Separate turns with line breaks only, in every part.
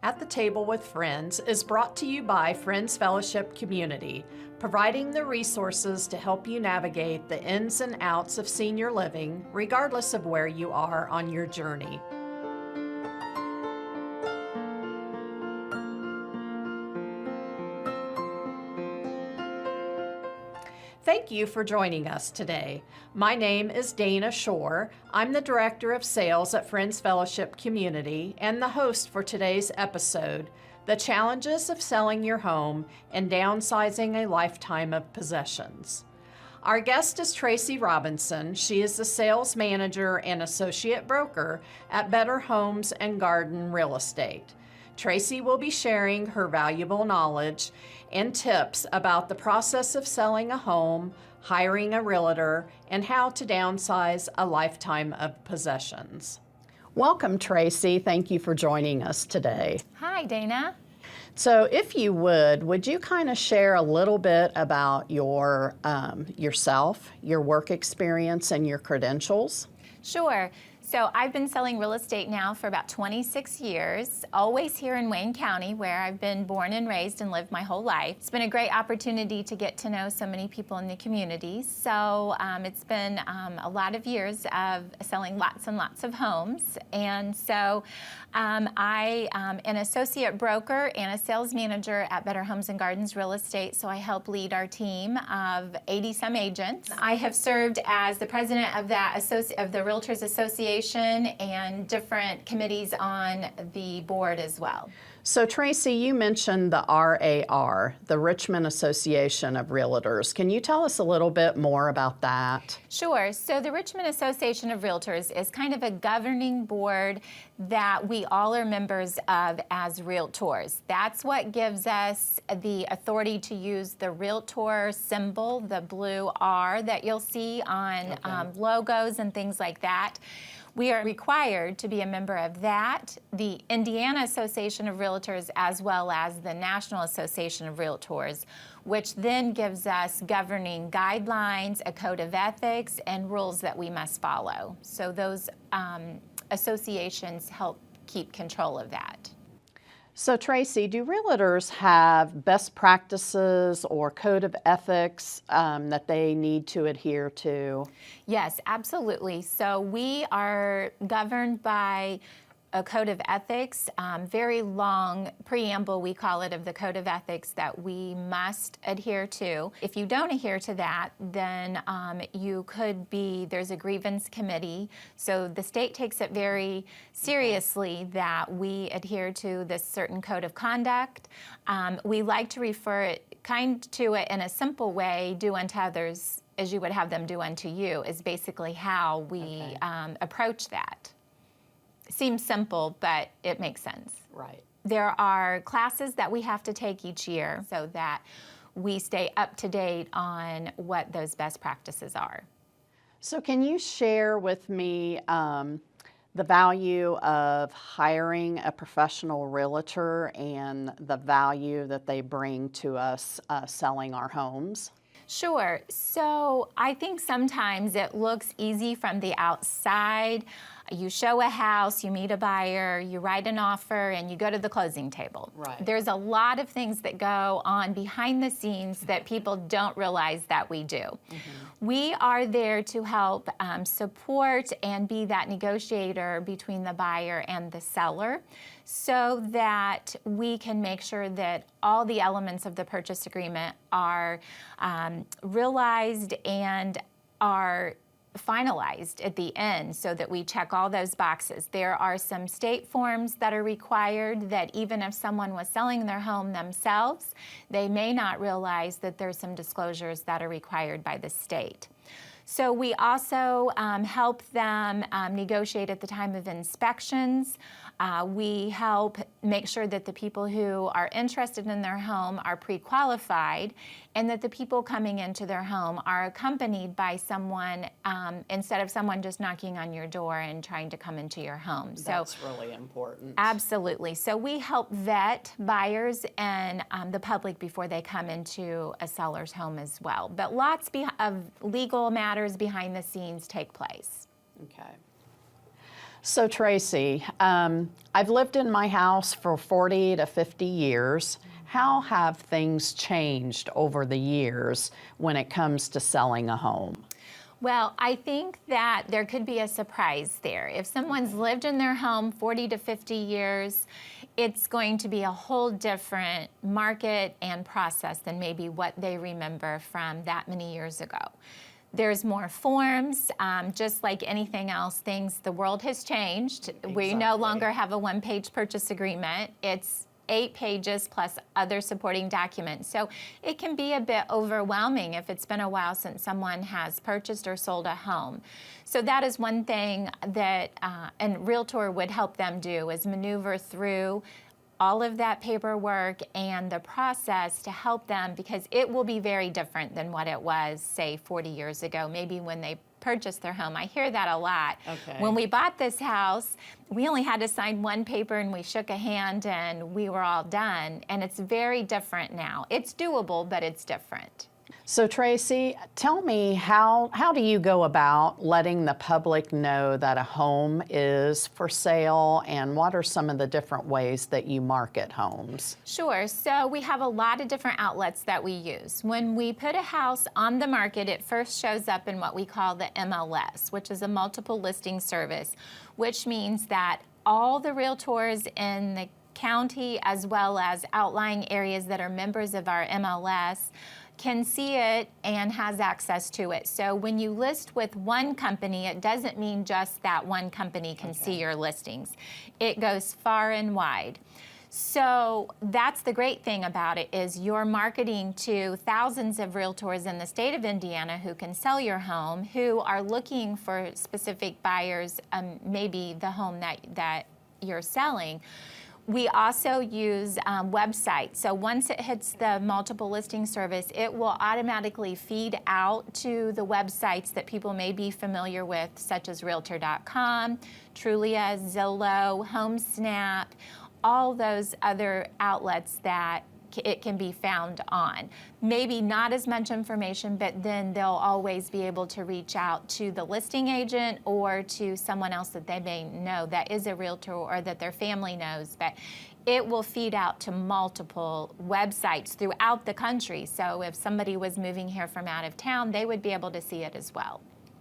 At the Table with Friends is brought to you by Friends Fellowship Community, providing the resources to help you navigate the ins and outs of senior living, regardless of where you are on your journey. Thank you for joining us today. My name is Dana Shore. I'm the Director of Sales at Friends Fellowship Community and the host for today's episode, The Challenges of Selling Your Home and Downsizing a Lifetime of Possessions. Our guest is Tracie Robinson. She is the Sales Manager and Associate Broker at Better Homes and Garden Real Estate. Tracie will be sharing her valuable knowledge and tips about the process of selling a home, hiring a realtor, and how to downsize a lifetime of possessions. Welcome, Tracie. Thank you for joining us today.
Hi, Dana.
So if you would you kind of share a little bit about your yourself, your work experience, and your credentials?
Sure. So I've been selling real estate now for about 26 years, always here in Wayne County, where I've been born and raised and lived my whole life. It's been a great opportunity to get to know so many people in the community. So it's been a lot of years of selling lots and lots of homes. And so I am an associate broker and a sales manager at Better Homes and Gardens Real Estate. So I help lead our team of 80-some agents. I have served as the president of the Realtors Association and different committees on the board as well.
So Tracie, you mentioned the RAR, the Richmond Association of Realtors. Can you tell us a little bit more about that?
Sure. So the Richmond Association of Realtors is kind of a governing board that we all are members of as Realtors. That's what gives us the authority to use the Realtor symbol, the blue R that you'll see on logos and things like that. We are required to be a member of that, the Indiana Association of Realtors, as well as the National Association of Realtors, which then gives us governing guidelines, a code of ethics, and rules that we must follow. So those associations help keep control of that.
So Tracie, do realtors have best practices or code of ethics that they need to adhere to?
Yes, absolutely. So we are governed by a code of ethics, very long preamble, we call it, of the code of ethics that we must adhere to. If you don't adhere to that, then there's a grievance committee. So the state takes it very seriously that we adhere to this certain code of conduct. We like to refer to it in a simple way, do unto others as you would have them do unto you, is basically how we approach that. Seems simple, but it makes sense.
Right.
There are classes that we have to take each year so that we stay up to date on what those best practices are.
So can you share with me the value of hiring a professional realtor and the value that they bring to us selling our homes?
Sure. So I think sometimes it looks easy from the outside. You show a house, you meet a buyer, you write an offer, and you go to the closing table.
Right.
There's a lot of things that go on behind the scenes that people don't realize that we do. Mm-hmm. We are there to help support and be that negotiator between the buyer and the seller so that we can make sure that all the elements of the purchase agreement are realized and are finalized at the end so that we check all those boxes. There are some state forms that are required that even if someone was selling their home themselves, they may not realize that there's some disclosures that are required by the state. So we also help them negotiate at the time of inspections. We help make sure that the people who are interested in their home are pre-qualified and that the people coming into their home are accompanied by someone instead of someone just knocking on your door and trying to come into your home.
That's really important.
Absolutely. So we help vet buyers and the public before they come into a seller's home as well. But lots of legal matters behind the scenes take place.
Okay. So Tracie, I've lived in my house for 40 to 50 years. How have things changed over the years when it comes to selling a home?
Well, I think that there could be a surprise there. If someone's lived in their home 40 to 50 years, it's going to be a whole different market and process than maybe what they remember from that many years ago. There's more forms, just like anything else, the world has changed.
Exactly.
We no longer have a one-page purchase agreement. It's 8 pages plus other supporting documents. So it can be a bit overwhelming if it's been a while since someone has purchased or sold a home. So that is one thing that a Realtor would help them do, is maneuver through all of that paperwork and the process to help them, because it will be very different than what it was, say, 40 years ago, maybe when they purchased their home. I hear that a lot.
Okay.
When we bought this house, we only had to sign one paper and we shook a hand and we were all done. And it's very different now. It's doable, but it's different.
So Tracie, tell me, how do you go about letting the public know that a home is for sale, and what are some of the different ways that you market homes?
Sure. So we have a lot of different outlets that we use. When we put a house on the market, it first shows up in what we call the MLS, which is a multiple listing service, which means that all the realtors in the county, as well as outlying areas that are members of our MLS, can see it and has access to it. So when you list with one company, it doesn't mean just that one company can see your listings. It goes far and wide. So that's the great thing about it, is you're marketing to thousands of realtors in the state of Indiana who can sell your home, who are looking for specific buyers, maybe the home that you're selling. We also use websites. So once it hits the multiple listing service, it will automatically feed out to the websites that people may be familiar with, such as Realtor.com, Trulia, Zillow, HomeSnap, all those other outlets that it can be found on. Maybe not as much information, but then they'll always be able to reach out to the listing agent or to someone else that they may know that is a realtor or that their family knows. But it will feed out to multiple websites throughout the country. So if somebody was moving here from out of town, they would be able to see it as well.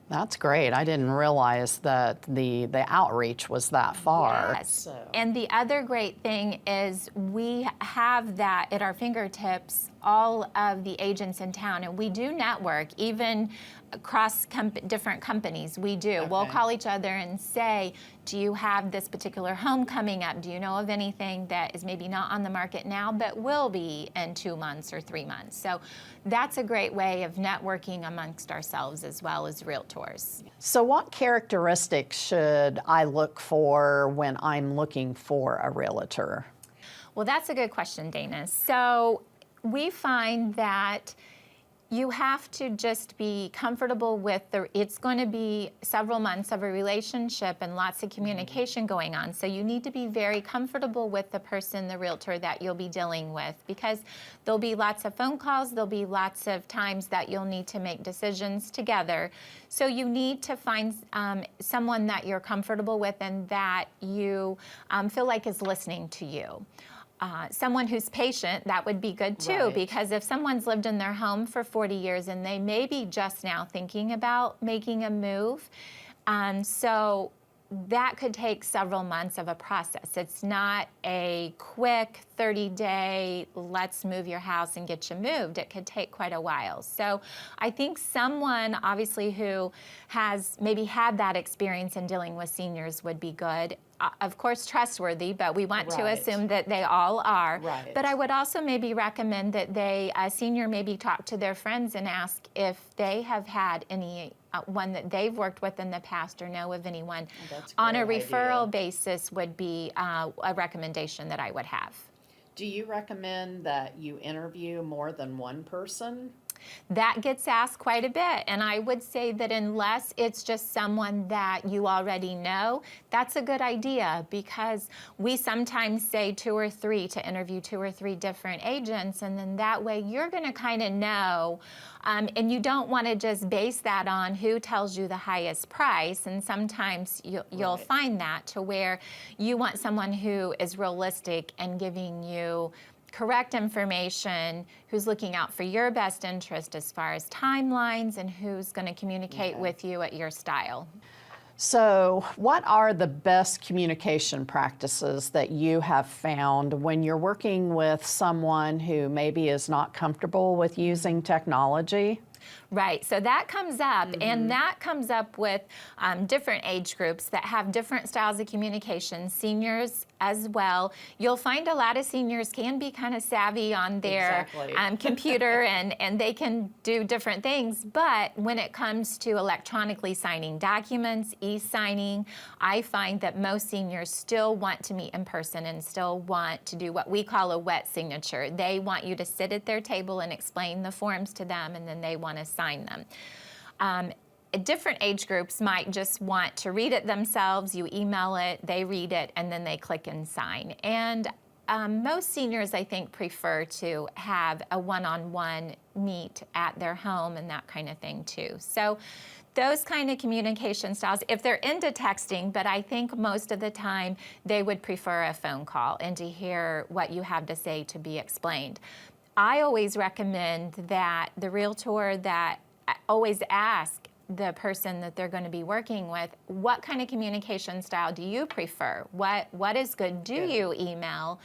That's great. I didn't realize that the outreach was that far.
Yes. And the other great thing is we have that at our fingertips, all of the agents in town, and we do network even across different companies. We do.
Okay.
We'll call each other and say, do you have this particular home coming up? Do you know of anything that is maybe not on the market now but will be in 2 months or 3 months? So that's a great way of networking amongst ourselves as well as realtors.
So what characteristics should I look for when I'm looking for a realtor?
Well, that's a good question, Dana. So we find that you have to just be comfortable with it's going to be several months of a relationship and lots of communication going on. So you need to be very comfortable with the person, the realtor that you'll be dealing with, because there'll be lots of phone calls, there'll be lots of times that you'll need to make decisions together. So you need to find someone that you're comfortable with and that you feel like is listening to you. Someone who's patient, that would be good too,
Right.
because if someone's lived in their home for 40 years and they may be just now thinking about making a move, so that could take several months of a process. It's not a quick 30-day, let's move your house and get you moved. It could take quite a while. So I think someone, obviously, who has maybe had that experience in dealing with seniors would be good. Of course, trustworthy, but we want to
Right.
assume that they all are.
Right.
But I would also maybe recommend that a senior maybe talk to their friends and ask if they have had any one that they've worked with in the past or know of anyone.
That's
On a
great
referral
idea.
basis would be a recommendation that I would have.
Do you recommend that you interview more than one person?
That gets asked quite a bit, and I would say that unless it's just someone that you already know, that's a good idea, because we sometimes say 2 or 3 to interview 2 or 3 different agents, and then that way you're going to kind of know, and you don't want to just base that on who tells you the highest price, and sometimes you'll find that to where you want someone who is realistic and giving you correct information, who's looking out for your best interest as far as timelines, and who's going to communicate with you at your style.
So, what are the best communication practices that you have found when you're working with someone who maybe is not comfortable with using technology?
Right, so that comes up, and that comes up with different age groups that have different styles of communication, seniors as well. You'll find a lot of seniors can be kind of savvy on their computer, and they can do different things, but when it comes to electronically signing documents, e-signing, I find that most seniors still want to meet in person and still want to do what we call a wet signature. They want you to sit at their table and explain the forms to them, and then they want to sign them. Different age groups might just want to read it themselves. You email it, they read it, and then they click and sign. And most seniors, I think, prefer to have a one-on-one meet at their home and that kind of thing too. So those kind of communication styles, if they're into texting, but I think most of the time they would prefer a phone call and to hear what you have to say to be explained. I always recommend that the realtor that always ask the person that they're going to be working with, what kind of communication style do you prefer? What is good? Do you email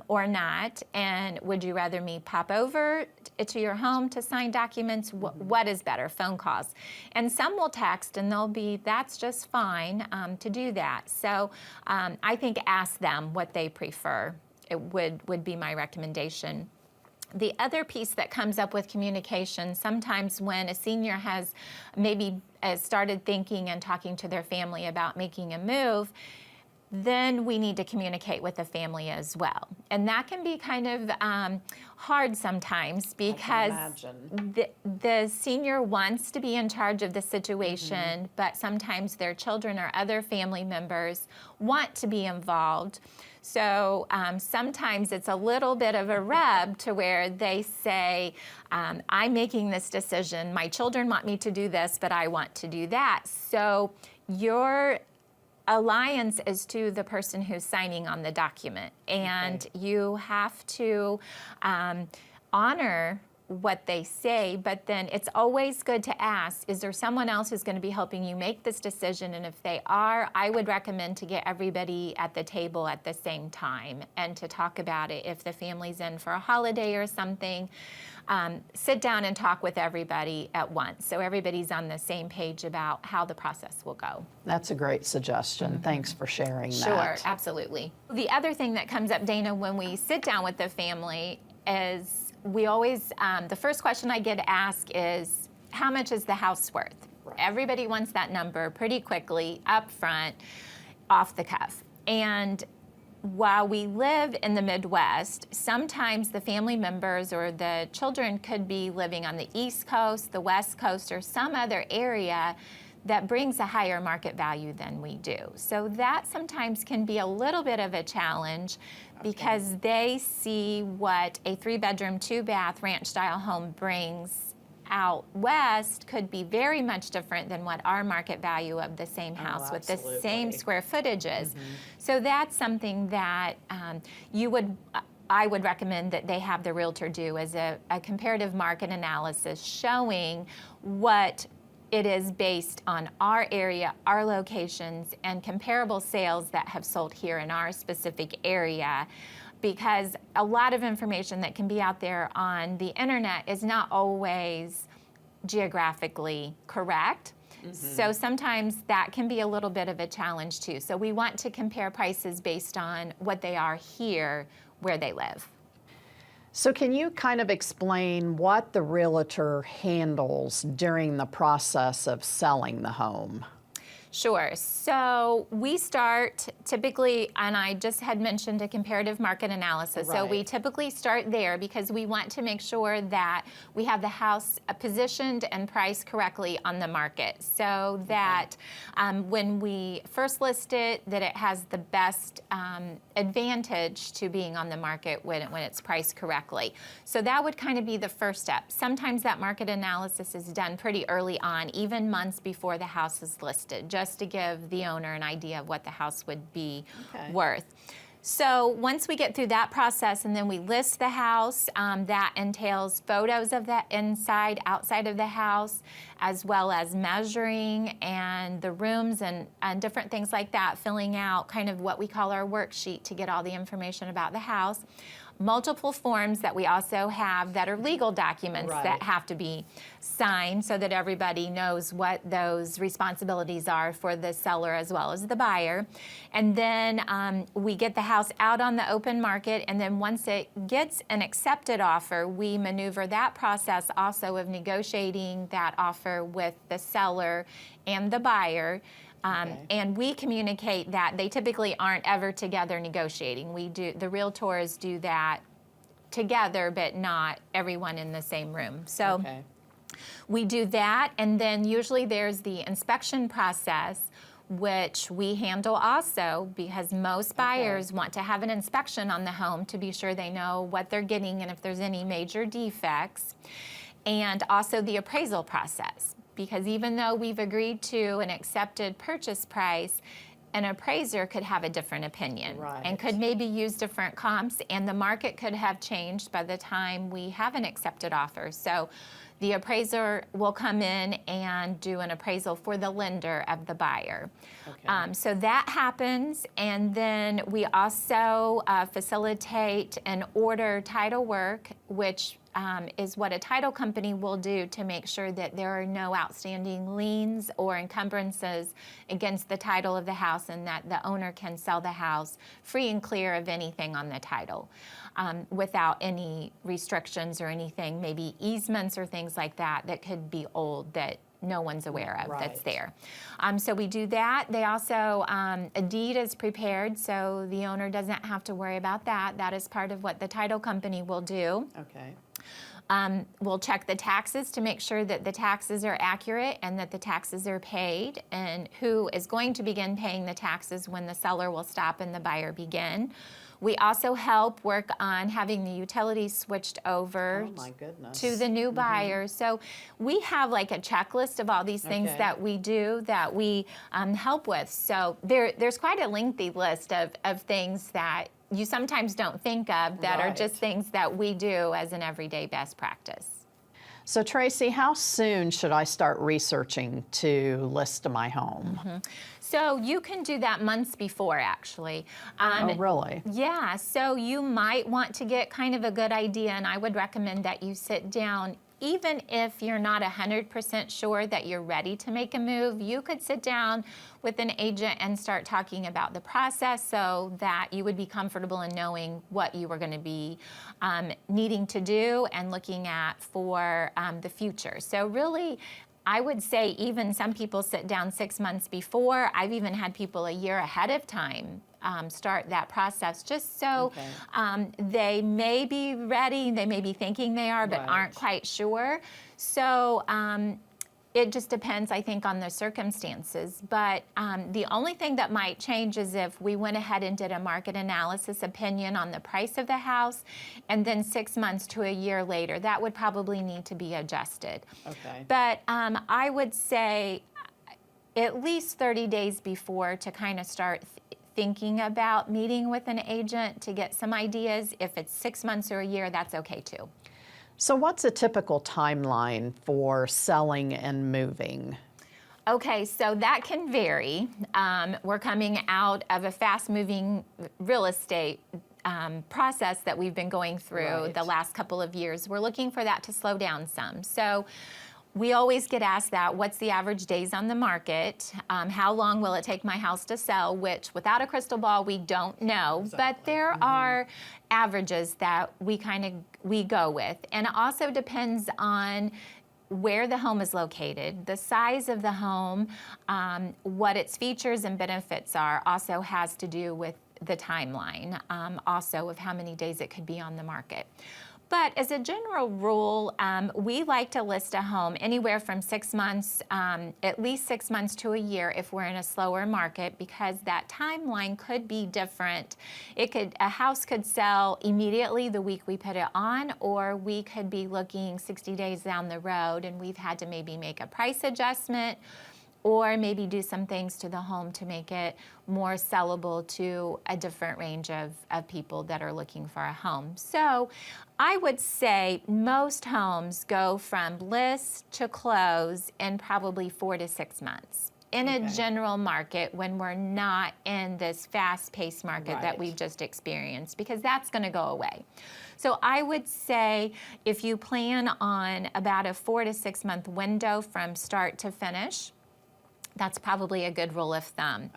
or not? And would you rather me pop over to your home to sign documents? What is better? Phone calls. And some will text, and they'll be, that's just fine to do that. So I think ask them what they prefer. It would be my recommendation. The other piece that comes up with communication, sometimes when a senior has maybe started thinking and talking to their family about making a move, then we need to communicate with the family as well. And that can be kind of hard sometimes, because the senior wants to be in charge of the situation, but sometimes their children or other family members want to be involved. So sometimes it's a little bit of a rub to where they say, I'm making this decision, my children want me to do this, but I want to do that. So your alliance is to the person who's signing on the document, and you have to honor what they say, but then it's always good to ask, is there someone else who's going to be helping you make this decision? And if they are, I would recommend to get everybody at the table at the same time and to talk about it. If the family's in for a holiday or something, sit down and talk with everybody at once, so everybody's on the same page about how the process will go.
That's a great suggestion. Thanks for sharing that.
Sure, absolutely. The other thing that comes up, Dana, when we sit down with the family is we always, the first question I get asked is, how much is the house worth? Everybody wants that number pretty quickly, up front, off the cuff. And while we live in the Midwest, sometimes the family members or the children could be living on the East Coast, the West Coast, or some other area that brings a higher market value than we do. So that sometimes can be a little bit of a challenge, because they see what a 3-bedroom, 2-bath ranch-style home brings out west could be very much different than what our market value of the same house with the same square footage is. So that's something that I would recommend that they have the realtor do, as a comparative market analysis showing what it is based on our area, our locations, and comparable sales that have sold here in our specific area. Because a lot of information that can be out there on the internet is not always geographically correct. So sometimes that can be a little bit of a challenge too. So we want to compare prices based on what they are here where they live.
So can you kind of explain what the realtor handles during the process of selling the home?
Sure. So we start typically, and I just had mentioned a comparative market analysis. So we
Right.
typically start there because we want to make sure that we have the house positioned and priced correctly on the market, so that when we first list it, that it has the best advantage to being on the market when it's priced correctly. So that would kind of be the first step. Sometimes that market analysis is done pretty early on, even months before the house is listed, just to give the owner an idea of what the house would be worth. So once we get through that process and then we list the house, that entails photos of the inside, outside of the house, as well as measuring and the rooms and different things like that, filling out kind of what we call our worksheet to get all the information about the house. Multiple forms that we also have that are legal documents that have to be signed so that everybody knows what those responsibilities are for the seller as well as the buyer. And then we get the house out on the open market, and then once it gets an accepted offer, we maneuver that process also of negotiating that offer with the seller and the buyer. And we communicate that. They typically aren't ever together negotiating. The Realtors do that together, but not everyone in the same room. So we do that, and then usually there's the inspection process, which we handle also, because most buyers want to have an inspection on the home to be sure they know what they're getting and if there's any major defects. And also the appraisal process, because even though we've agreed to an accepted purchase price, an appraiser could have a different opinion and could maybe use different comps, and the market could have changed by the time we have an accepted offer. So the appraiser will come in and do an appraisal for the lender of the buyer. So that happens, and then we also facilitate and order title work, which is what a title company will do to make sure that there are no outstanding liens or encumbrances against the title of the house, and that the owner can sell the house free and clear of anything on the title without any restrictions or anything, maybe easements or things like that that could be old that no one's aware of that's there. So we do that. They also, a deed is prepared, so the owner doesn't have to worry about that. That is part of what the title company will do. We'll check the taxes to make sure that the taxes are accurate and that the taxes are paid, and who is going to begin paying the taxes when the seller will stop and the buyer begin. We also help work on having the utilities switched over to the new buyer. So we have like a checklist of all these things that we do that we help with. So there's quite a lengthy list of things that you sometimes don't think of that are just things that we do as an everyday best practice.
So Tracie, how soon should I start researching to list my home?
So you can do that months before, actually.
Oh, really?
Yeah, so you might want to get kind of a good idea, and I would recommend that you sit down. Even if you're not 100% sure that you're ready to make a move, you could sit down with an agent and start talking about the process so that you would be comfortable in knowing what you were going to be needing to do and looking at for the future. So really, I would say even some people sit down 6 months before. I've even had people a year ahead of time start that process, just so they may be ready, they may be thinking they are, but aren't quite sure. So it just depends, I think, on the circumstances. But the only thing that might change is if we went ahead and did a market analysis opinion on the price of the house, and then 6 months to a year later, that would probably need to be adjusted. But I would say at least 30 days before to kind of start thinking about meeting with an agent to get some ideas. If it's 6 months or a year, that's okay too.
So what's a typical timeline for selling and moving?
Okay, so that can vary. We're coming out of a fast-moving real estate process that we've been going through the last couple of years. We're looking for that to slow down some. So we always get asked that, what's the average days on the market? How long will it take my house to sell? Which, without a crystal ball, we don't know. But there are averages that we go with. And it also depends on where the home is located, the size of the home, what its features and benefits are also has to do with the timeline, also of how many days it could be on the market. But as a general rule, we like to list a home anywhere from 6 months, at least 6 months to a year if we're in a slower market, because that timeline could be different. A house could sell immediately the week we put it on, or we could be looking 60 days down the road and we've had to maybe make a price adjustment or maybe do some things to the home to make it more sellable to a different range of people that are looking for a home. So I would say most homes go from list to close in probably 4 to 6 months in a general market when we're not in this fast-paced market that we've just experienced, because that's going to go away. So I would say if you plan on about a 4 to 6 month window from start to finish, that's probably a good rule of thumb.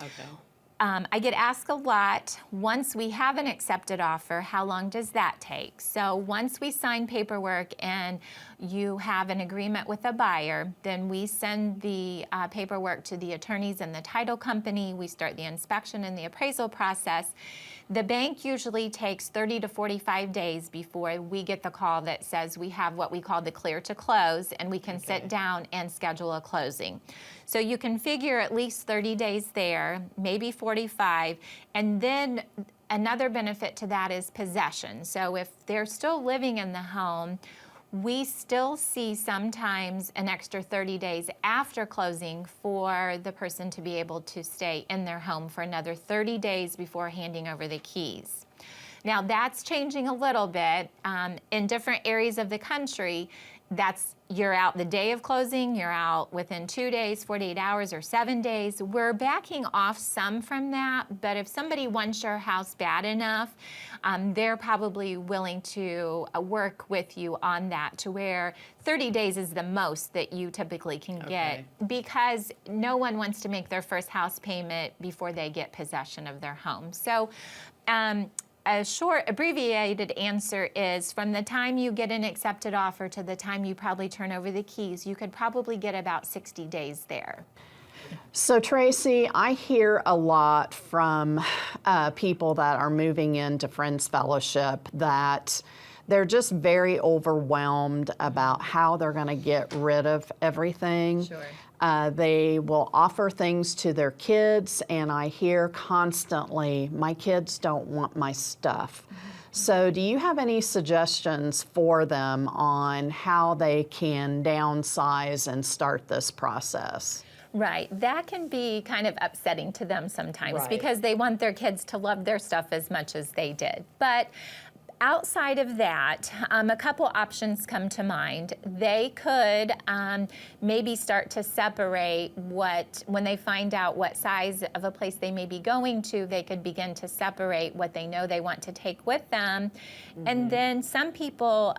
I get asked a lot, once we have an accepted offer, how long does that take? So once we sign paperwork and you have an agreement with a buyer, then we send the paperwork to the attorneys and the title company. We start the inspection and the appraisal process. The bank usually takes 30 to 45 days before we get the call that says we have what we call the clear to close, and we can sit down and schedule a closing. So you can figure at least 30 days there, maybe 45, and then another benefit to that is possession. So if they're still living in the home, we still see sometimes an extra 30 days after closing for the person to be able to stay in their home for another 30 days before handing over the keys. Now that's changing a little bit. In different areas of the country, you're out the day of closing, you're out within 2 days, 48 hours, or 7 days. We're backing off some from that, but if somebody wants your house bad enough, they're probably willing to work with you on that, to where 30 days is the most that you typically can get, because no one wants to make their first house payment before they get possession of their home. So a short, abbreviated answer is from the time you get an accepted offer to the time you probably turn over the keys, you could probably get about 60 days there.
So Tracie, I hear a lot from people that are moving into Friends Fellowship that they're just very overwhelmed about how they're going to get rid of everything. They will offer things to their kids, and I hear constantly, my kids don't want my stuff. So do you have any suggestions for them on how they can downsize and start this process?
Right. That can be kind of upsetting to them sometimes because they want their kids to love their stuff as much as they did. But outside of that, a couple options come to mind. They could maybe start to separate when they find out what size of a place they may be going to, they could begin to separate what they know they want to take with them. And then some people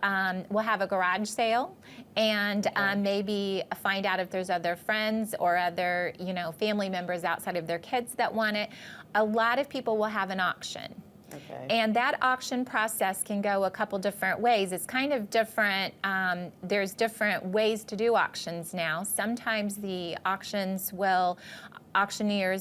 will have a garage sale and maybe find out if there's other friends or other family members outside of their kids that want it. A lot of people will have an auction. And that auction process can go a couple different ways. It's kind of different. There's different ways to do auctions now. Sometimes the auctioneers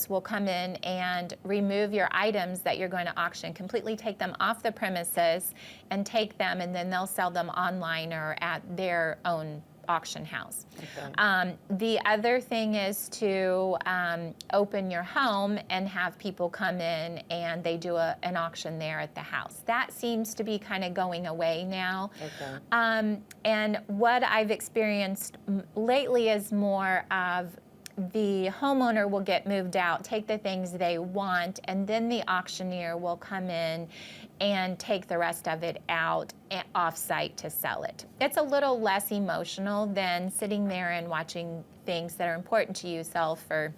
will come in and remove your items that you're going to auction, completely take them off the premises and take them, and then they'll sell them online or at their own auction house. The other thing is to open your home and have people come in and they do an auction there at the house. That seems to be kind of going away now. And what I've experienced lately is more of the homeowner will get moved out, take the things they want, and then the auctioneer will come in and take the rest of it out off-site to sell it. It's a little less emotional than sitting there and watching things that are important to you sell for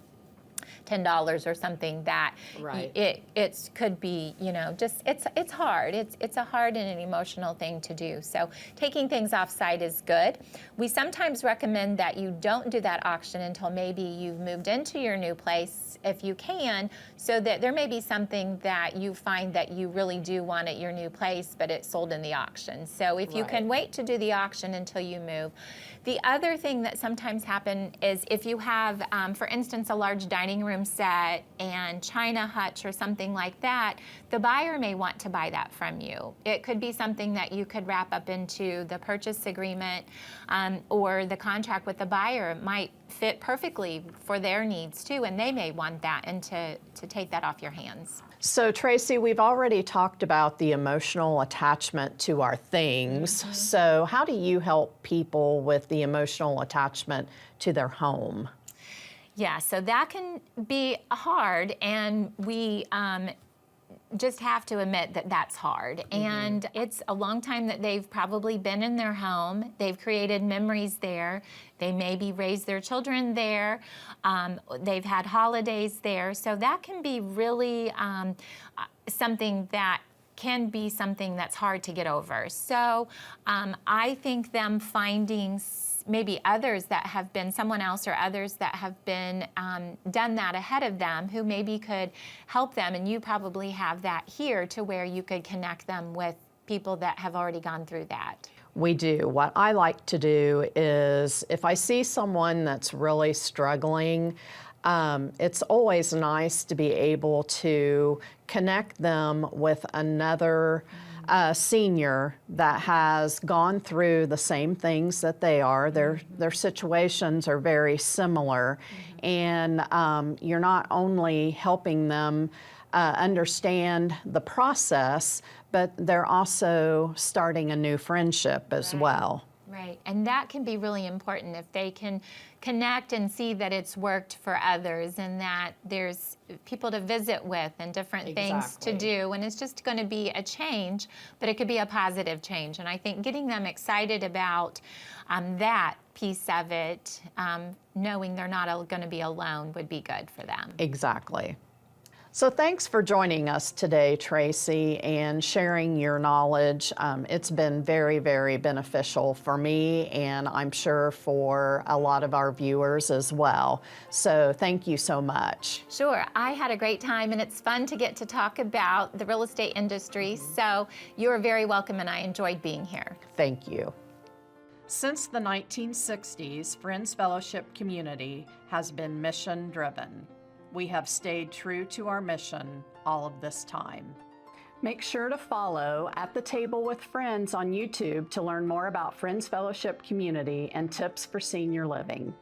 $10 or something, that
Right.
it could be, just it's hard. It's a hard and an emotional thing to do. So taking things off site is good. We sometimes recommend that you don't do that auction until maybe you've moved into your new place, if you can, so that there may be something that you find that you really do want at your new place, but it's sold in the auction. So if you can wait to do the auction until you move. The other thing that sometimes happens is if you have, for instance, a large dining room set and china hutch or something like that, the buyer may want to buy that from you. It could be something that you could wrap up into the purchase agreement, or the contract with the buyer. It might fit perfectly for their needs too, and they may want that, and to take that off your hands.
So Tracie, we've already talked about the emotional attachment to our things. So how do you help people with the emotional attachment to their home?
Yeah, so that can be hard, and we just have to admit that that's hard. And it's a long time that they've probably been in their home. They've created memories there. They maybe raised their children there. They've had holidays there. So that can be really something that's hard to get over. So I think them finding maybe others that have been, someone else or others that have been done that ahead of them, who maybe could help them, and you probably have that here, to where you could connect them with people that have already gone through that.
We do. What I like to do is, if I see someone that's really struggling, it's always nice to be able to connect them with another senior that has gone through the same things that they are. Their situations are very similar, and you're not only helping them understand the process, but they're also starting a new friendship as well.
Right, and that can be really important if they can connect and see that it's worked for others, and that there's people to visit with and different things to do, and it's just going to be a change, but it could be a positive change. And I think getting them excited about that piece of it, knowing they're not going to be alone, would be good for them.
Exactly. So thanks for joining us today, Tracie, and sharing your knowledge. It's been very, very beneficial for me, and I'm sure for a lot of our viewers as well. So thank you so much.
Sure, I had a great time, and it's fun to get to talk about the real estate industry. So you're very welcome, and I enjoyed being here.
Thank you. Since the 1960s, Friends Fellowship Community has been mission-driven. We have stayed true to our mission all of this time. Make sure to follow At the Table with Friends on YouTube to learn more about Friends Fellowship Community and tips for senior living.